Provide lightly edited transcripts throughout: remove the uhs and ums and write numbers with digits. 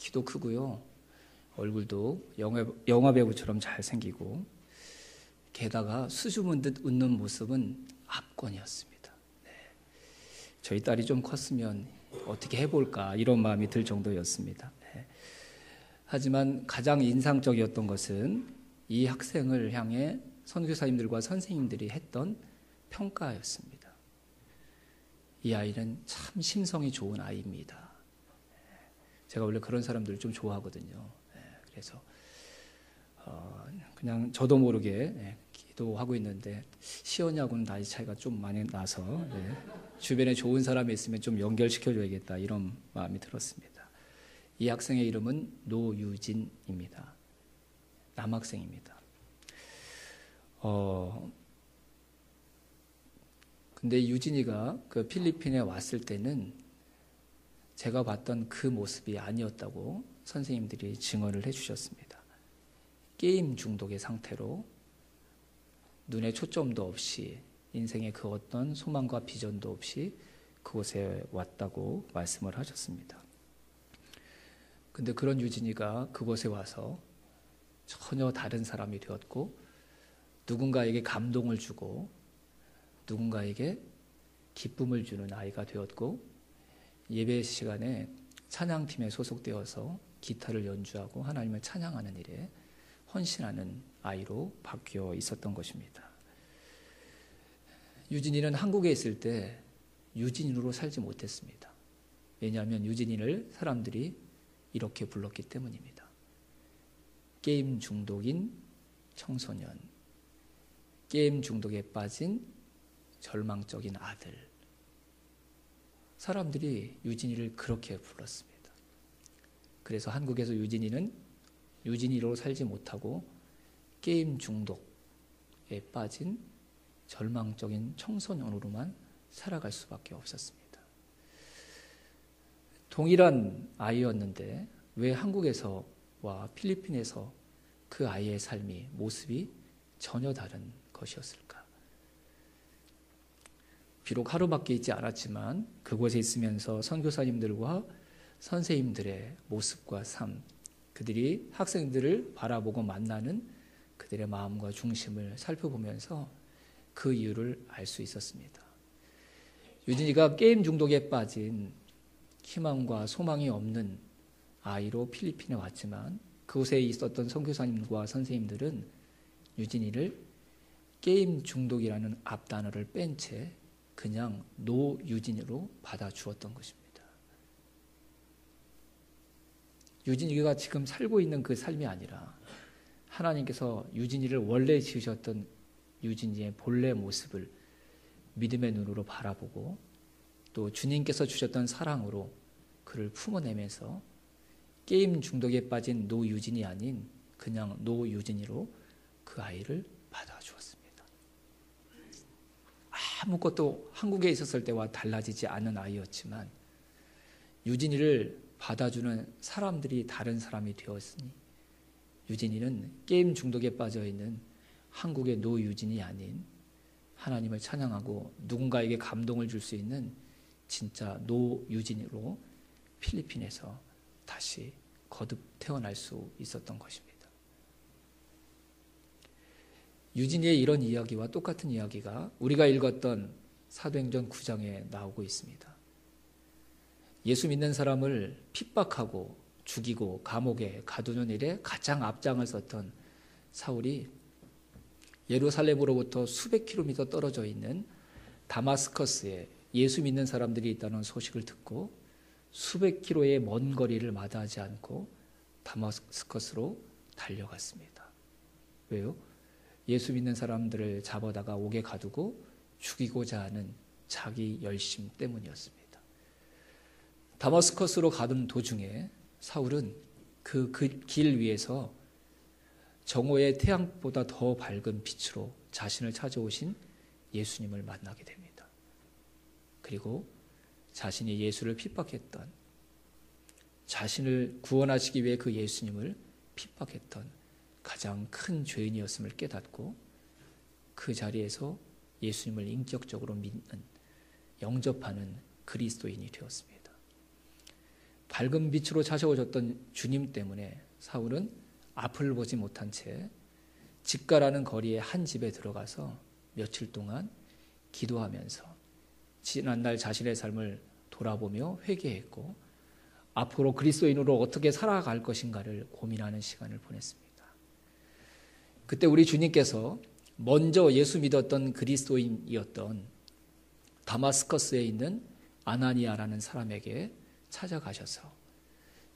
키도 크고요. 얼굴도 영화 배우처럼 잘생기고 게다가 수줍은 듯 웃는 모습은 압권이었습니다. 네. 저희 딸이 좀 컸으면 어떻게 해볼까 이런 마음이 들 정도였습니다. 네. 하지만 가장 인상적이었던 것은 이 학생을 향해 선교사님들과 선생님들이 했던 평가였습니다. 이 아이는 참 심성이 좋은 아이입니다. 제가 원래 그런 사람들을 좀 좋아하거든요. 그래서 그냥 저도 모르게 기도하고 있는데 시연이하고는 나이 차이가 좀 많이 나서 주변에 좋은 사람이 있으면 좀 연결시켜줘야겠다 이런 마음이 들었습니다. 이 학생의 이름은 노유진입니다. 남학생입니다. 근데 유진이가 그 필리핀에 왔을 때는 제가 봤던 그 모습이 아니었다고 선생님들이 증언을 해주셨습니다. 게임 중독의 상태로 눈에 초점도 없이 인생의 그 어떤 소망과 비전도 없이 그곳에 왔다고 말씀을 하셨습니다. 근데 그런 유진이가 그곳에 와서 전혀 다른 사람이 되었고 누군가에게 감동을 주고 누군가에게 기쁨을 주는 아이가 되었고 예배 시간에 찬양팀에 소속되어서 기타를 연주하고 하나님을 찬양하는 일에 헌신하는 아이로 바뀌어 있었던 것입니다. 유진이는 한국에 있을 때 유진으로 살지 못했습니다. 왜냐하면 유진이를 사람들이 이렇게 불렀기 때문입니다. 게임 중독인 청소년, 게임 중독에 빠진 절망적인 아들. 사람들이 유진이를 그렇게 불렀습니다. 그래서 한국에서 유진이는 유진이로 살지 못하고 게임 중독에 빠진 절망적인 청소년으로만 살아갈 수밖에 없었습니다. 동일한 아이였는데 왜 한국에서와 필리핀에서 그 아이의 삶이 모습이 전혀 다른 것이었을까? 비록 하루밖에 있지 않았지만 그곳에 있으면서 선교사님들과 선생님들의 모습과 삶, 그들이 학생들을 바라보고 만나는 그들의 마음과 중심을 살펴보면서 그 이유를 알 수 있었습니다. 유진이가 게임 중독에 빠진 희망과 소망이 없는 아이로 필리핀에 왔지만 그곳에 있었던 선교사님과 선생님들은 유진이를 게임 중독이라는 앞단어를 뺀 채 그냥 노유진이로 받아주었던 것입니다. 유진이가 지금 살고 있는 그 삶이 아니라 하나님께서 유진이를 원래 지으셨던 유진이의 본래 모습을 믿음의 눈으로 바라보고 또 주님께서 주셨던 사랑으로 그를 품어내면서 게임 중독에 빠진 노유진이 아닌 그냥 노유진이로 그 아이를 받아주었습니다. 아무것도 한국에 있었을 때와 달라지지 않은 아이였지만 유진이를 받아주는 사람들이 다른 사람이 되었으니 유진이는 게임 중독에 빠져있는 한국의 노유진이 아닌 하나님을 찬양하고 누군가에게 감동을 줄 수 있는 진짜 노유진으로 필리핀에서 다시 거듭 태어날 수 있었던 것입니다. 유진이의 이런 이야기와 똑같은 이야기가 우리가 읽었던 사도행전 9장에 나오고 있습니다. 예수 믿는 사람을 핍박하고 죽이고 감옥에 가두는 일에 가장 앞장을 섰던 사울이 예루살렘으로부터 수백 킬로미터 떨어져 있는 다마스커스에 예수 믿는 사람들이 있다는 소식을 듣고 수백 킬로의 먼 거리를 마다하지 않고 다마스커스로 달려갔습니다. 왜요? 예수 믿는 사람들을 잡아다가 옥에 가두고 죽이고자 하는 자기 열심 때문이었습니다. 다마스커스로 가던 도중에 사울은 그 길 위에서 정오의 태양보다 더 밝은 빛으로 자신을 찾아오신 예수님을 만나게 됩니다. 그리고 자신이 예수를 핍박했던, 자신을 구원하시기 위해 그 예수님을 핍박했던 가장 큰 죄인이었음을 깨닫고 그 자리에서 예수님을 인격적으로 믿는, 영접하는 그리스도인이 되었습니다. 밝은 빛으로 찾아오셨던 주님 때문에 사울은 앞을 보지 못한 채 집가라는 거리의 한 집에 들어가서 며칠 동안 기도하면서 지난날 자신의 삶을 돌아보며 회개했고 앞으로 그리스도인으로 어떻게 살아갈 것인가를 고민하는 시간을 보냈습니다. 그때 우리 주님께서 먼저 예수 믿었던 그리스도인이었던 다마스커스에 있는 아나니아라는 사람에게 찾아가셔서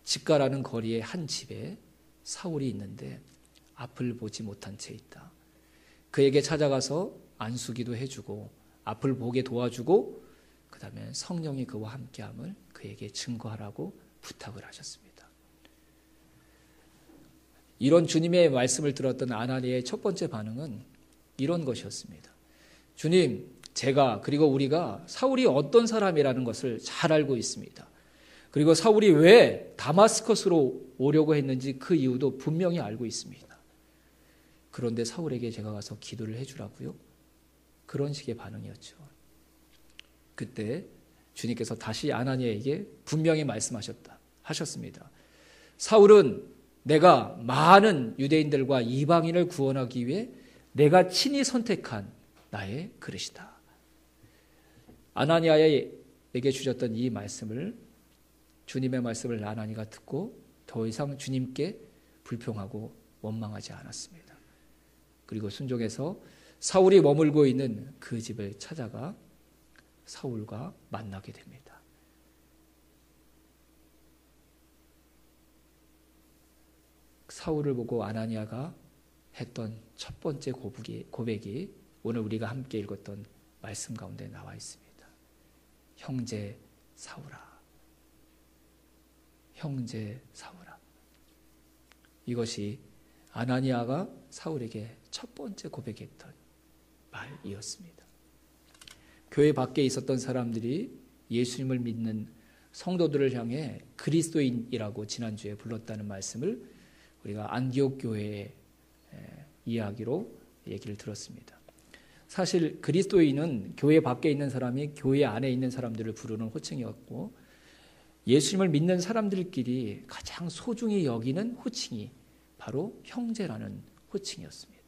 집가라는 거리의 한 집에 사울이 있는데 앞을 보지 못한 채 있다. 그에게 찾아가서 안수기도 해주고 앞을 보게 도와주고 그 다음에 성령이 그와 함께함을 그에게 증거하라고 부탁을 하셨습니다. 이런 주님의 말씀을 들었던 아나니아의 첫 번째 반응은 이런 것이었습니다. 주님, 제가 그리고 우리가 사울이 어떤 사람이라는 것을 잘 알고 있습니다. 그리고 사울이 왜 다마스커스로 오려고 했는지 그 이유도 분명히 알고 있습니다. 그런데 사울에게 제가 가서 기도를 해주라고요? 그런 식의 반응이었죠. 그때 주님께서 다시 아나니아에게 분명히 하셨습니다. 사울은 내가 많은 유대인들과 이방인을 구원하기 위해 내가 친히 선택한 나의 그릇이다. 아나니아에게 주셨던 이 말씀을, 주님의 말씀을 아나니아가 듣고 더 이상 주님께 불평하고 원망하지 않았습니다. 그리고 순종해서 사울이 머물고 있는 그 집을 찾아가 사울과 만나게 됩니다. 사울을 보고 아나니아가 했던 첫 번째 고백이 오늘 우리가 함께 읽었던 말씀 가운데 나와 있습니다. 형제 사울아, 형제 사울아. 이것이 아나니아가 사울에게 첫 번째 고백했던 말이었습니다. 교회 밖에 있었던 사람들이 예수님을 믿는 성도들을 향해 그리스도인이라고 지난주에 불렀다는 말씀을 우리가 안디옥 교회의 이야기로 얘기를 들었습니다. 사실 그리스도인은 교회 밖에 있는 사람이 교회 안에 있는 사람들을 부르는 호칭이었고, 예수님을 믿는 사람들끼리 가장 소중히 여기는 호칭이 바로 형제라는 호칭이었습니다.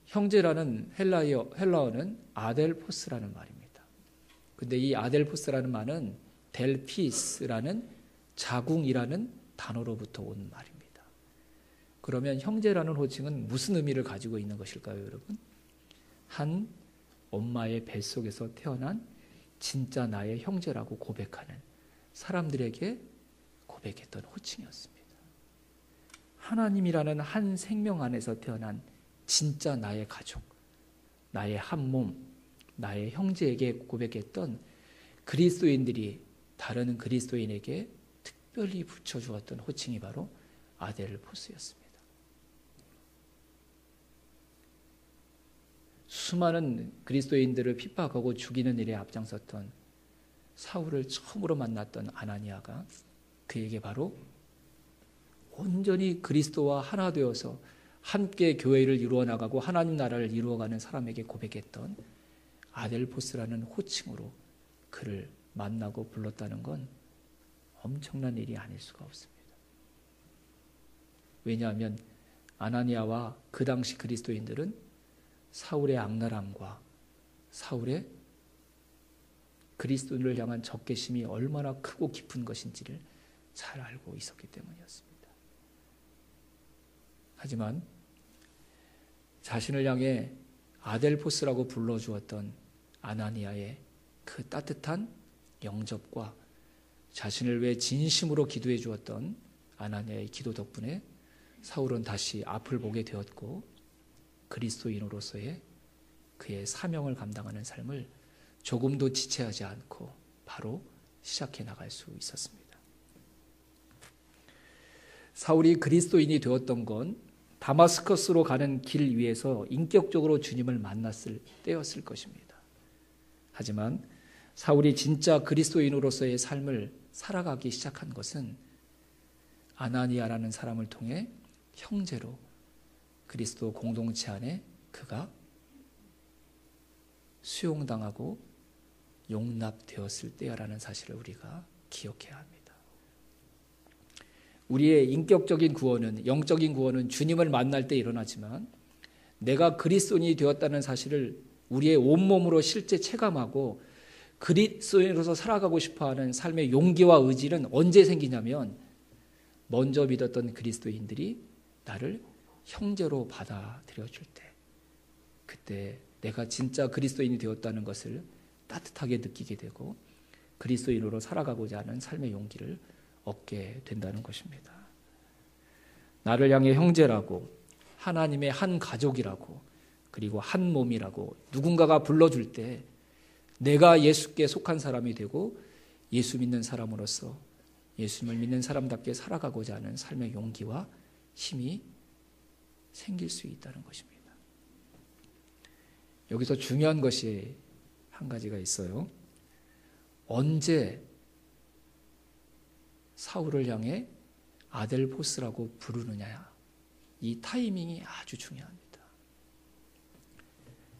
형제라는 헬라어는 아델포스라는 말입니다. 근데 이 아델포스라는 말은 델피스라는 자궁이라는 단어로부터 온 말입니다. 그러면 형제라는 호칭은 무슨 의미를 가지고 있는 것일까요, 여러분? 한 엄마의 뱃속에서 태어난 진짜 나의 형제라고 고백하는 사람들에게 고백했던 호칭이었습니다. 하나님이라는 한 생명 안에서 태어난 진짜 나의 가족, 나의 한 몸, 나의 형제에게 고백했던 그리스도인들이 다른 그리스도인에게 특별히 붙여주었던 호칭이 바로 아델포스였습니다. 수많은 그리스도인들을 핍박하고 죽이는 일에 앞장섰던 사울을 처음으로 만났던 아나니아가 그에게 바로 온전히 그리스도와 하나 되어서 함께 교회를 이루어 나가고 하나님 나라를 이루어가는 사람에게 고백했던 아델포스라는 호칭으로 그를 만나고 불렀다는 건 엄청난 일이 아닐 수가 없습니다. 왜냐하면 아나니아와 그 당시 그리스도인들은 사울의 악랄함과 사울의 그리스도인을 향한 적개심이 얼마나 크고 깊은 것인지를 잘 알고 있었기 때문이었습니다. 하지만 자신을 향해 아델포스라고 불러주었던 아나니아의 그 따뜻한 영접과 자신을 위해 진심으로 기도해 주었던 아나니아의 기도 덕분에 사울은 다시 앞을 보게 되었고 그리스도인으로서의 그의 사명을 감당하는 삶을 조금도 지체하지 않고 바로 시작해 나갈 수 있었습니다. 사울이 그리스도인이 되었던 건 다마스커스로 가는 길 위에서 인격적으로 주님을 만났을 때였을 것입니다. 하지만 사울이 진짜 그리스도인으로서의 삶을 살아가기 시작한 것은 아나니아라는 사람을 통해 형제로 그리스도 공동체 안에 그가 수용당하고 용납되었을 때야라는 사실을 우리가 기억해야 합니다. 우리의 인격적인 구원은, 영적인 구원은 주님을 만날 때 일어나지만 내가 그리스도인이 되었다는 사실을 우리의 온몸으로 실제 체감하고 그리스도인으로서 살아가고 싶어하는 삶의 용기와 의지는 언제 생기냐면 먼저 믿었던 그리스도인들이 나를 형제로 받아들여줄 때, 그때 내가 진짜 그리스도인이 되었다는 것을 따뜻하게 느끼게 되고 그리스도인으로 살아가고자 하는 삶의 용기를 얻게 된다는 것입니다. 나를 향해 형제라고, 하나님의 한 가족이라고, 그리고 한 몸이라고 누군가가 불러줄 때 내가 예수께 속한 사람이 되고 예수 믿는 사람으로서 예수님을 믿는 사람답게 살아가고자 하는 삶의 용기와 힘이 생길 수 있다는 것입니다. 여기서 중요한 것이 한 가지가 있어요. 언제 사울을 향해 아델포스라고 부르느냐, 이 타이밍이 아주 중요합니다.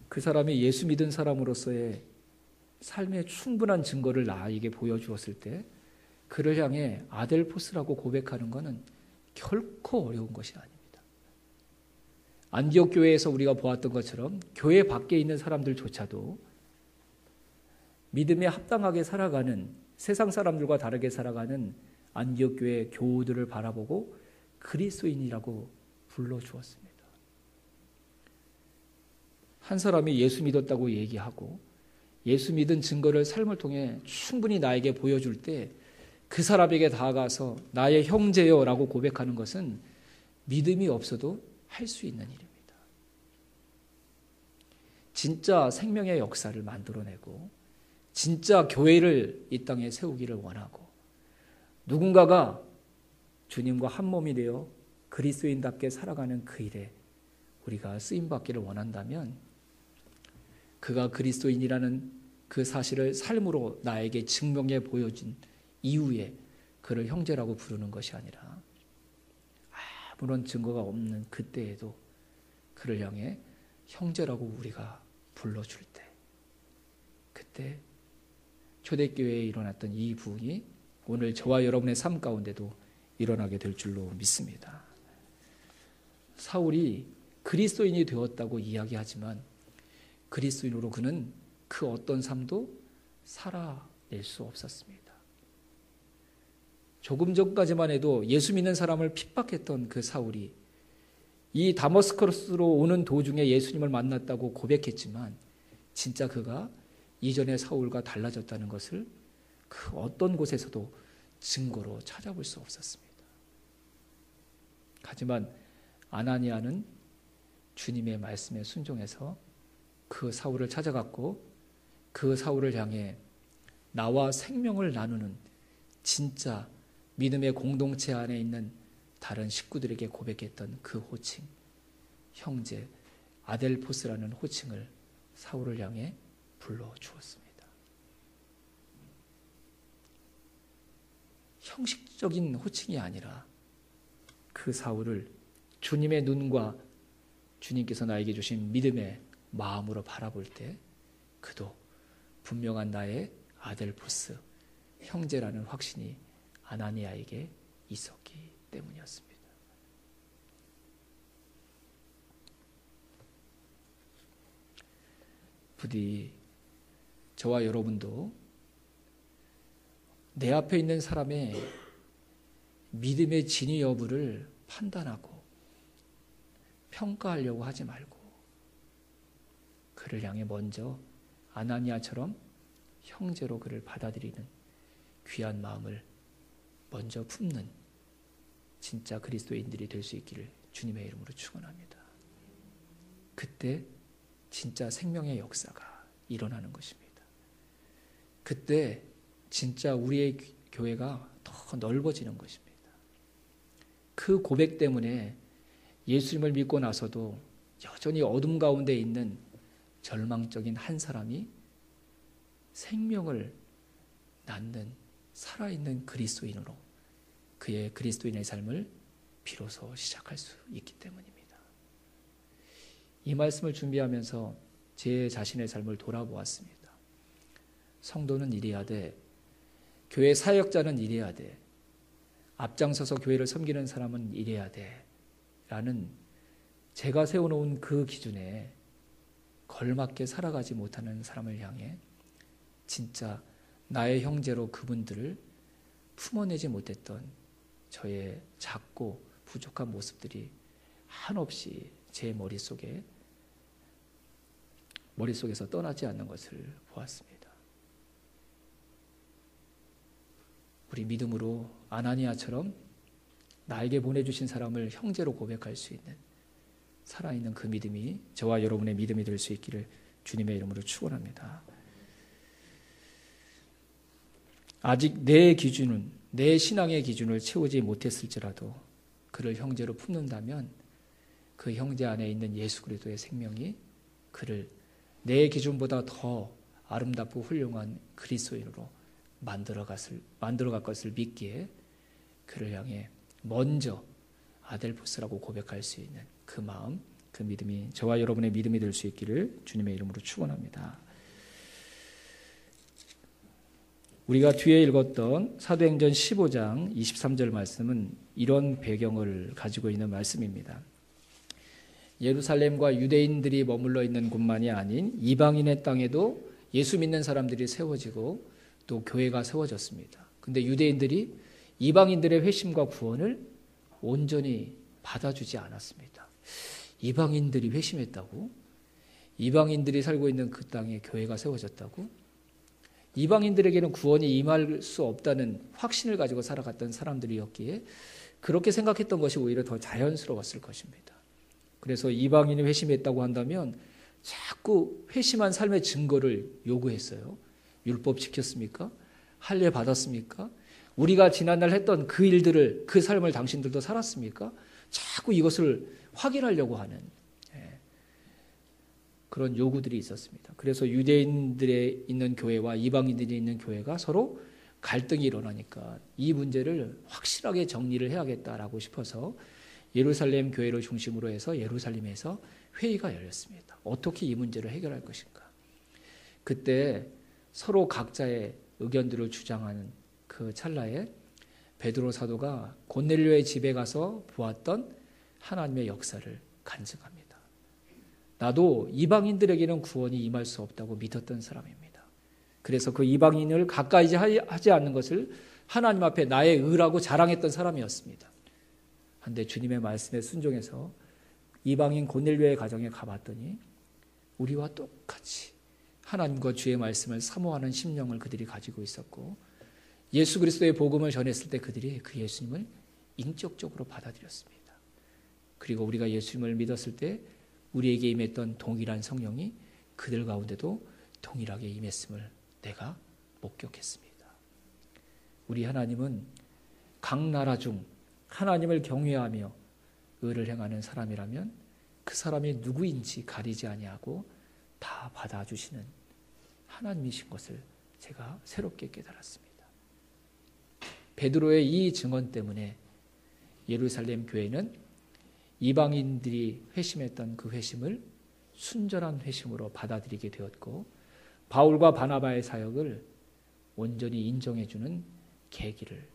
그 사람이 예수 믿은 사람으로서의 삶의 충분한 증거를 나에게 보여주었을 때 그를 향해 아델포스라고 고백하는 것은 결코 어려운 것이 아닙니다. 안디옥 교회에서 우리가 보았던 것처럼 교회 밖에 있는 사람들조차도 믿음에 합당하게 살아가는, 세상 사람들과 다르게 살아가는 안디옥 교회 교우들을 바라보고 그리스도인이라고 불러주었습니다. 한 사람이 예수 믿었다고 얘기하고 예수 믿은 증거를 삶을 통해 충분히 나에게 보여줄 때 그 사람에게 다가가서 나의 형제요 라고 고백하는 것은 믿음이 없어도 할 수 있는 일입니다. 진짜 생명의 역사를 만들어내고 진짜 교회를 이 땅에 세우기를 원하고 누군가가 주님과 한 몸이 되어 그리스도인답게 살아가는 그 일에 우리가 쓰임받기를 원한다면 그가 그리스도인이라는 그 사실을 삶으로 나에게 증명해 보여준 이후에 그를 형제라고 부르는 것이 아니라 아무런 증거가 없는 그때에도 그를 향해 형제라고 우리가 불러줄 때, 그때 초대교회에 일어났던 이 부흥이 오늘 저와 여러분의 삶 가운데도 일어나게 될 줄로 믿습니다. 사울이 그리스도인이 되었다고 이야기하지만 그리스도인으로 그는 그 어떤 삶도 살아낼 수 없었습니다. 조금 전까지만 해도 예수 믿는 사람을 핍박했던 그 사울이 이 다머스커스로 오는 도중에 예수님을 만났다고 고백했지만 진짜 그가 이전의 사울과 달라졌다는 것을 그 어떤 곳에서도 증거로 찾아볼 수 없었습니다. 하지만 아나니아는 주님의 말씀에 순종해서 그 사울을 찾아갔고 그 사울을 향해 나와 생명을 나누는 진짜 믿음의 공동체 안에 있는 다른 식구들에게 고백했던 그 호칭, 형제 아델포스라는 호칭을 사울을 향해 불러주었습니다. 형식적인 호칭이 아니라 그 사울을 주님의 눈과 주님께서 나에게 주신 믿음의 마음으로 바라볼 때 그도 분명한 나의 아델포스, 형제라는 확신이 아나니아에게 있었기 때문이었습니다. 부디 저와 여러분도 내 앞에 있는 사람의 믿음의 진위 여부를 판단하고 평가하려고 하지 말고 그를 향해 먼저 아나니아처럼 형제로 그를 받아들이는 귀한 마음을 먼저 품는 진짜 그리스도인들이 될 수 있기를 주님의 이름으로 축원합니다. 그때 진짜 생명의 역사가 일어나는 것입니다. 그때 진짜 우리의 교회가 더 넓어지는 것입니다. 그 고백 때문에 예수님을 믿고 나서도 여전히 어둠 가운데 있는 절망적인 한 사람이 생명을 낳는 살아있는 그리스도인으로 그의 그리스도인의 삶을 비로소 시작할 수 있기 때문입니다. 이 말씀을 준비하면서 제 자신의 삶을 돌아보았습니다. 성도는 이래야 돼. 교회 사역자는 이래야 돼. 앞장서서 교회를 섬기는 사람은 이래야 돼. 라는 제가 세워놓은 그 기준에 걸맞게 살아가지 못하는 사람을 향해 진짜 나의 형제로 그분들을 품어내지 못했던 저의 작고 부족한 모습들이 한없이 제 머릿속에서 떠나지 않는 것을 보았습니다. 우리 믿음으로 아나니아처럼 나에게 보내주신 사람을 형제로 고백할 수 있는 살아있는 그 믿음이 저와 여러분의 믿음이 될 수 있기를 주님의 이름으로 축원합니다. 아직 내 신앙의 기준을 채우지 못했을지라도 그를 형제로 품는다면 그 형제 안에 있는 예수 그리스도의 생명이 그를 내 기준보다 더 아름답고 훌륭한 그리스도인으로 만들어갈 것을 믿기에 그를 향해 먼저 아델포스라고 고백할 수 있는 그 마음, 그 믿음이 저와 여러분의 믿음이 될 수 있기를 주님의 이름으로 축원합니다. 우리가 뒤에 읽었던 사도행전 15장 23절 말씀은 이런 배경을 가지고 있는 말씀입니다. 예루살렘과 유대인들이 머물러 있는 곳만이 아닌 이방인의 땅에도 예수 믿는 사람들이 세워지고 또 교회가 세워졌습니다. 근데 유대인들이 이방인들의 회심과 구원을 온전히 받아주지 않았습니다. 이방인들이 회심했다고? 이방인들이 살고 있는 그 땅에 교회가 세워졌다고? 이방인들에게는 구원이 임할 수 없다는 확신을 가지고 살아갔던 사람들이었기에 그렇게 생각했던 것이 오히려 더 자연스러웠을 것입니다. 그래서 이방인이 회심했다고 한다면 자꾸 회심한 삶의 증거를 요구했어요. 율법 지켰습니까? 할례 받았습니까? 우리가 지난날 했던 그 일들을, 그 삶을 당신들도 살았습니까? 자꾸 이것을 확인하려고 하는 그런 요구들이 있었습니다. 그래서 유대인들의 있는 교회와 이방인들이 있는 교회가 서로 갈등이 일어나니까 이 문제를 확실하게 정리를 해야겠다라고 싶어서 예루살렘 교회를 중심으로 해서 예루살렘에서 회의가 열렸습니다. 어떻게 이 문제를 해결할 것인가? 그때 서로 각자의 의견들을 주장하는 그 찰나에 베드로 사도가 고넬료의 집에 가서 보았던 하나님의 역사를 간증합니다. 나도 이방인들에게는 구원이 임할 수 없다고 믿었던 사람입니다. 그래서 그 이방인을 가까이 하지 않는 것을 하나님 앞에 나의 의라고 자랑했던 사람이었습니다. 그런데 주님의 말씀에 순종해서 이방인 고넬료의 가정에 가봤더니 우리와 똑같이 하나님과 주의 말씀을 사모하는 심령을 그들이 가지고 있었고 예수 그리스도의 복음을 전했을 때 그들이 그 예수님을 인격적으로 받아들였습니다. 그리고 우리가 예수님을 믿었을 때 우리에게 임했던 동일한 성령이 그들 가운데도 동일하게 임했음을 내가 목격했습니다. 우리 하나님은 각 나라 중 하나님을 경외하며 의를 행하는 사람이라면 그 사람이 누구인지 가리지 아니하고 다 받아주시는 하나님이신 것을 제가 새롭게 깨달았습니다. 베드로의 이 증언 때문에 예루살렘 교회는 이방인들이 회심했던 그 회심을 순전한 회심으로 받아들이게 되었고 바울과 바나바의 사역을 온전히 인정해주는 계기를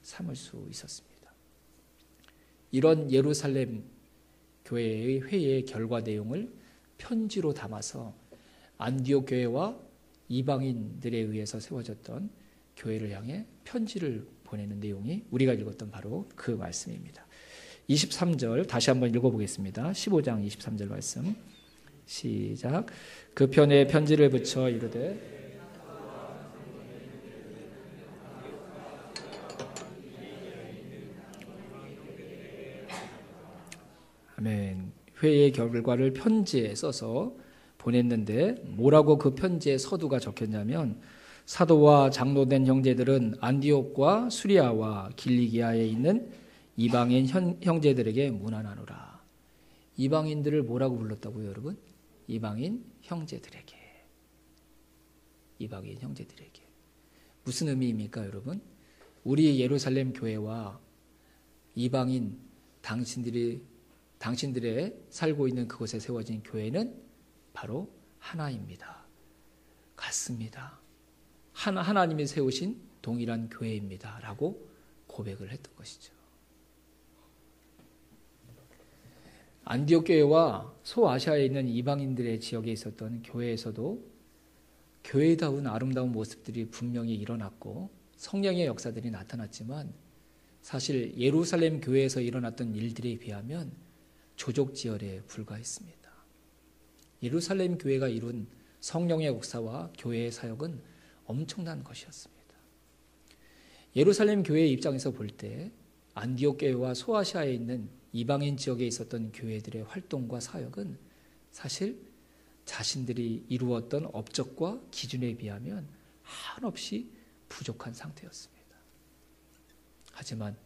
삼을 수 있었습니다. 이런 예루살렘 교회의 회의의 결과 내용을 편지로 담아서 안디옥 교회와 이방인들에 의해서 세워졌던 교회를 향해 편지를 보내는 내용이 우리가 읽었던 바로 그 말씀입니다. 23절 다시 한번 읽어보겠습니다. 15장 23절 말씀 시작. 그 편에 편지를 붙여 이르되 아멘. 회의의 결과를 편지에 써서 보냈는데 뭐라고 그 편지에 서두가 적혔냐면 사도와 장로된 형제들은 안디옥과 수리아와 길리기아에 있는 이방인 형제들에게 문안하노라. 이방인들을 뭐라고 불렀다고요, 여러분? 이방인 형제들에게. 이방인 형제들에게. 무슨 의미입니까, 여러분? 우리 예루살렘 교회와 이방인 당신들의 살고 있는 그곳에 세워진 교회는 바로 하나입니다. 같습니다. 하나님이 세우신 동일한 교회입니다 라고 고백을 했던 것이죠. 안디옥 교회와 소아시아에 있는 이방인들의 지역에 있었던 교회에서도 교회다운 아름다운 모습들이 분명히 일어났고 성령의 역사들이 나타났지만 사실 예루살렘 교회에서 일어났던 일들에 비하면 조족지혈에 불과했습니다. 예루살렘 교회가 이룬 성령의 역사와 교회의 사역은 엄청난 것이었습니다. 예루살렘 교회의 입장에서 볼 때 안디옥 교회와 소아시아에 있는 이방인 지역에 있었던 교회들의 활동과 사역은 사실 자신들이 이루었던 업적과 기준에 비하면 한없이 부족한 상태였습니다. 하지만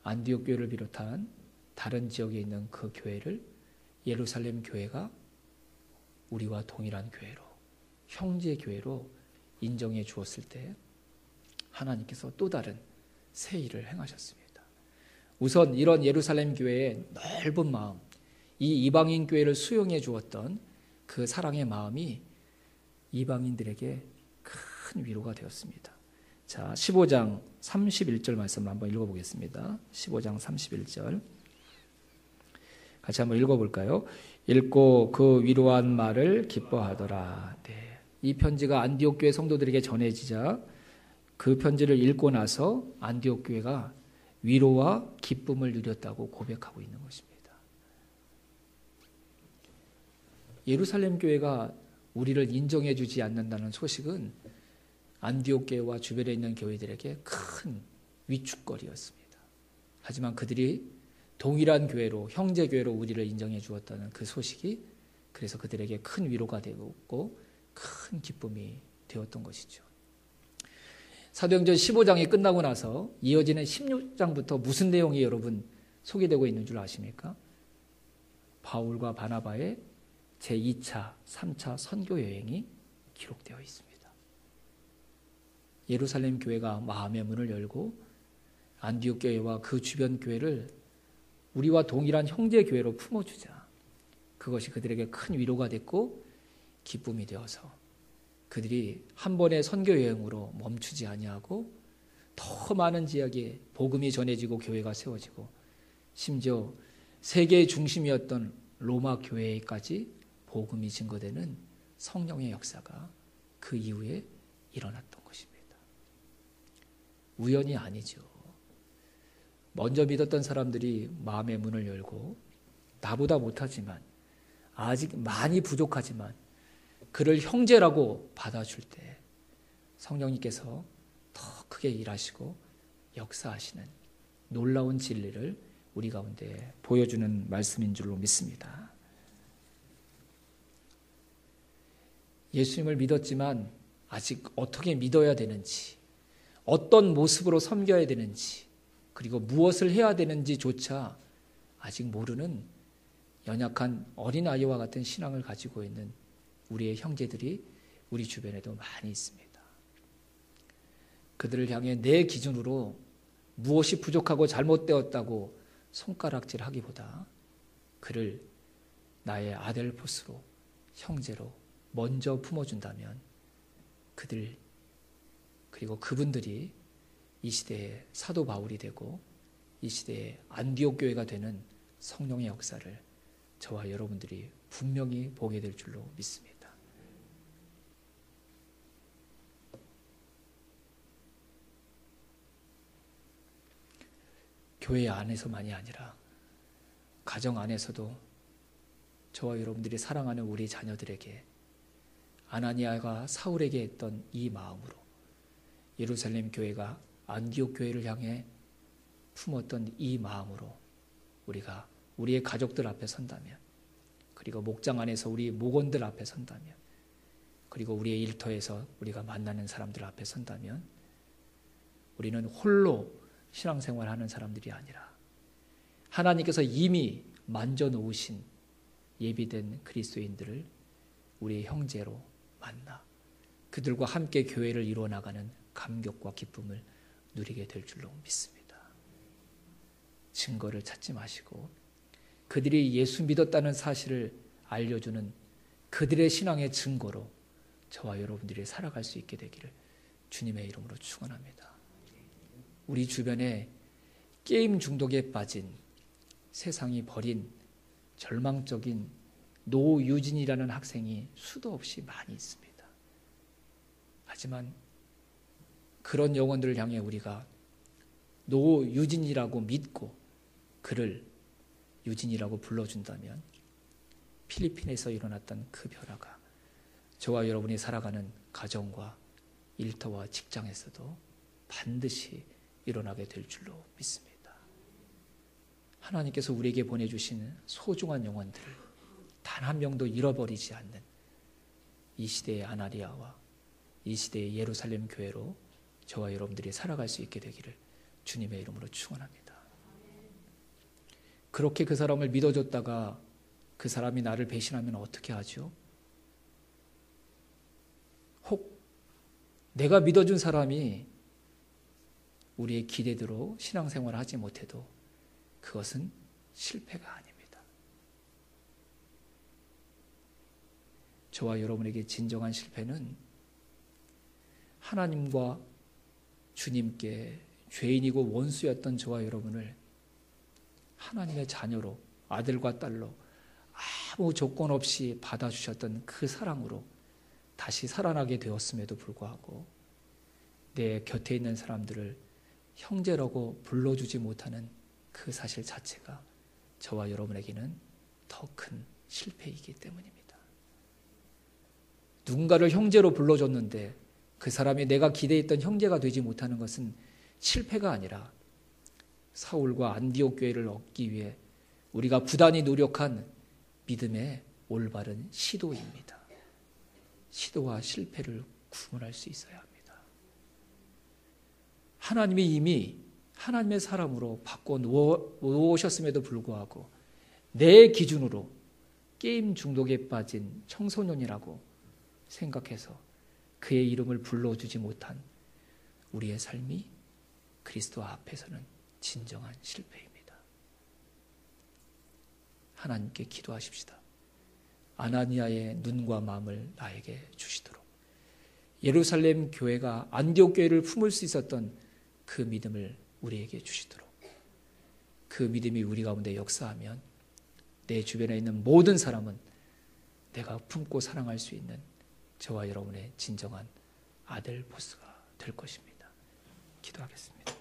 안디옥 교회를 비롯한 다른 지역에 있는 그 교회를 예루살렘 교회가 우리와 동일한 교회로, 형제 교회로 인정해 주었을 때 하나님께서 또 다른 새 일을 행하셨습니다. 우선 이런 예루살렘 교회의 넓은 마음, 이 이방인 교회를 수용해 주었던 그 사랑의 마음이 이방인들에게 큰 위로가 되었습니다. 자, 15장 31절 말씀 한번 읽어보겠습니다. 15장 31절 같이 한번 읽어볼까요? 읽고 그 위로한 말을 기뻐하더라. 네. 이 편지가 안디옥 교회 성도들에게 전해지자 그 편지를 읽고 나서 안디옥 교회가 위로와 기쁨을 누렸다고 고백하고 있는 것입니다. 예루살렘 교회가 우리를 인정해 주지 않는다는 소식은 안디옥 교회와 주변에 있는 교회들에게 큰 위축거리였습니다. 하지만 그들이 동일한 교회로, 형제 교회로 우리를 인정해 주었다는 그 소식이 그래서 그들에게 큰 위로가 되었고 큰 기쁨이 되었던 것이죠. 사도행전 15장이 끝나고 나서 이어지는 16장부터 무슨 내용이 여러분 소개되고 있는 줄 아십니까? 바울과 바나바의 제2차, 3차 선교 여행이 기록되어 있습니다. 예루살렘 교회가 마음의 문을 열고 안디옥 교회와 그 주변 교회를 우리와 동일한 형제 교회로 품어주자. 그것이 그들에게 큰 위로가 됐고 기쁨이 되어서 그들이 한 번의 선교 여행으로 멈추지 아니하고 더 많은 지역에 복음이 전해지고 교회가 세워지고 심지어 세계의 중심이었던 로마 교회까지 복음이 증거되는 성령의 역사가 그 이후에 일어났던 것입니다. 우연이 아니죠. 먼저 믿었던 사람들이 마음의 문을 열고 나보다 못하지만 아직 많이 부족하지만 그를 형제라고 받아줄 때 성령님께서 더 크게 일하시고 역사하시는 놀라운 진리를 우리 가운데 보여주는 말씀인 줄로 믿습니다. 예수님을 믿었지만 아직 어떻게 믿어야 되는지, 어떤 모습으로 섬겨야 되는지, 그리고 무엇을 해야 되는지조차 아직 모르는 연약한 어린아이와 같은 신앙을 가지고 있는 우리의 형제들이 우리 주변에도 많이 있습니다. 그들을 향해 내 기준으로 무엇이 부족하고 잘못되었다고 손가락질하기보다 그를 나의 아델포스로, 형제로 먼저 품어준다면 그들 그리고 그분들이 이 시대의 사도 바울이 되고 이 시대의 안디옥 교회가 되는 성령의 역사를 저와 여러분들이 분명히 보게 될 줄로 믿습니다. 교회 안에서만이 아니라 가정 안에서도 저와 여러분들이 사랑하는 우리 자녀들에게 아나니아가 사울에게 했던 이 마음으로 예루살렘 교회가 안디옥 교회를 향해 품었던 이 마음으로 우리가 우리의 가족들 앞에 선다면, 그리고 목장 안에서 우리 목원들 앞에 선다면, 그리고 우리의 일터에서 우리가 만나는 사람들 앞에 선다면 우리는 홀로 신앙생활하는 사람들이 아니라 하나님께서 이미 만져놓으신 예비된 그리스도인들을 우리의 형제로 만나 그들과 함께 교회를 이루어나가는 감격과 기쁨을 누리게 될 줄로 믿습니다. 증거를 찾지 마시고 그들이 예수 믿었다는 사실을 알려주는 그들의 신앙의 증거로 저와 여러분들이 살아갈 수 있게 되기를 주님의 이름으로 축원합니다. 우리 주변에 게임 중독에 빠진, 세상이 버린 절망적인 노유진이라는 학생이 수도 없이 많이 있습니다. 하지만 그런 영혼들을 향해 우리가 노유진이라고 믿고 그를 유진이라고 불러준다면 필리핀에서 일어났던 그 변화가 저와 여러분이 살아가는 가정과 일터와 직장에서도 반드시 일어나게 될 줄로 믿습니다. 하나님께서 우리에게 보내주신 소중한 영혼들을 단 한 명도 잃어버리지 않는 이 시대의 아나리아와 이 시대의 예루살렘 교회로 저와 여러분들이 살아갈 수 있게 되기를 주님의 이름으로 축원합니다. 그렇게 그 사람을 믿어줬다가 그 사람이 나를 배신하면 어떻게 하죠? 혹 내가 믿어준 사람이 우리의 기대대로 신앙생활을 하지 못해도 그것은 실패가 아닙니다. 저와 여러분에게 진정한 실패는 하나님과 주님께 죄인이고 원수였던 저와 여러분을 하나님의 자녀로, 아들과 딸로 아무 조건 없이 받아주셨던 그 사랑으로 다시 살아나게 되었음에도 불구하고 내 곁에 있는 사람들을 형제라고 불러주지 못하는 그 사실 자체가 저와 여러분에게는 더 큰 실패이기 때문입니다. 누군가를 형제로 불러줬는데 그 사람이 내가 기대했던 형제가 되지 못하는 것은 실패가 아니라 사울과 안디옥 교회를 얻기 위해 우리가 부단히 노력한 믿음의 올바른 시도입니다. 시도와 실패를 구분할 수 있어야 합니다. 하나님이 이미 하나님의 사람으로 바꿔 놓으셨음에도 불구하고 내 기준으로 게임 중독에 빠진 청소년이라고 생각해서 그의 이름을 불러주지 못한 우리의 삶이 그리스도 앞에서는 진정한 실패입니다. 하나님께 기도하십시다. 아나니아의 눈과 마음을 나에게 주시도록 예루살렘 교회가 안디옥 교회를 품을 수 있었던 그 믿음을 우리에게 주시도록 그 믿음이 우리 가운데 역사하면 내 주변에 있는 모든 사람은 내가 품고 사랑할 수 있는 저와 여러분의 진정한 아들 보스가 될 것입니다. 기도하겠습니다.